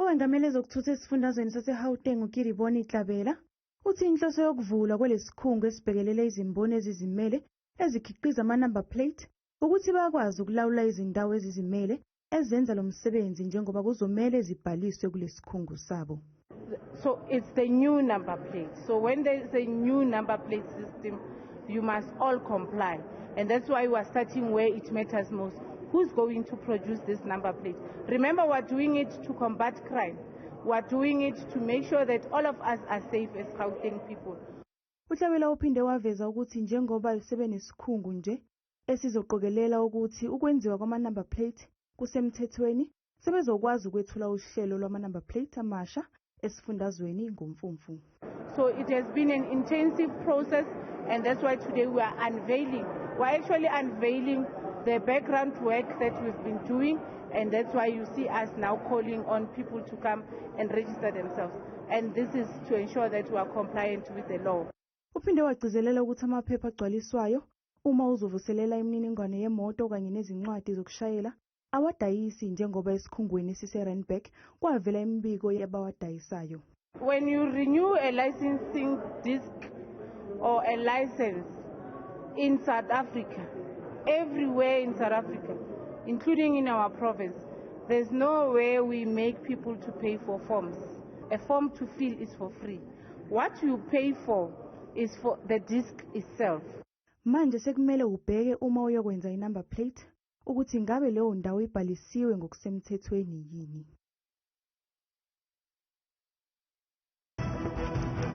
Owengamele ezokuthutha esifundazweni saseGauteng uKedibone Tlabela uthi inhloso yokuvulwa kwalesikhungo esibhekelele izimboni ezizimele ezikhiqiza ama-number plate ukuthi bakwazi ukulawula izindawo ezizimele ezenza lo msebenzi njengoba kuzomele zibhaliswe kulesikhungo sabo. So it's the new number plate. So when there is a new number plate system, you must all comply. And that's why we are starting where it matters most. Who's going to produce this number plate? Remember, we're doing it to combat crime. We're doing it to make sure that all of us are safe as Gauteng people. Tlabela uphinde waveza ukuthi njengoba sebenesikhungo nje esizoqokelela ukuthi ukwenziwa kwama-number plate kusemthethweni sebezokwazi ukwethula uhlelo lwama-number plate amasha esifundazweni ngoMfumfu. So it has been an intensive process, and that's why today we are unveiling. We're actually unveiling the background work that we've been doing, and that's why you see us now calling on people to come and register themselves. And this is to ensure that we are compliant with the law. Uphinde wagcizelela ukuthi amaphepha agcwaliswayo uma uzovuselela imininingwane yemoto kanye nezincwadi zokushayela awadayisi njengoba esikhungweni sise-Randburg kwavela imibiko yabawadayisayo. When you renew a licensing disc or a license in South Africa, everywhere in South Africa, including in our province, there's no way we make people to pay for forms. A form to fill is for free. What you pay for is for the disc itself. Manje sekumele ubheke uma uyokwenza i-number plate ukuthi ngabe leyo ndawo ibhalisiwe ngokusemthethweni yini.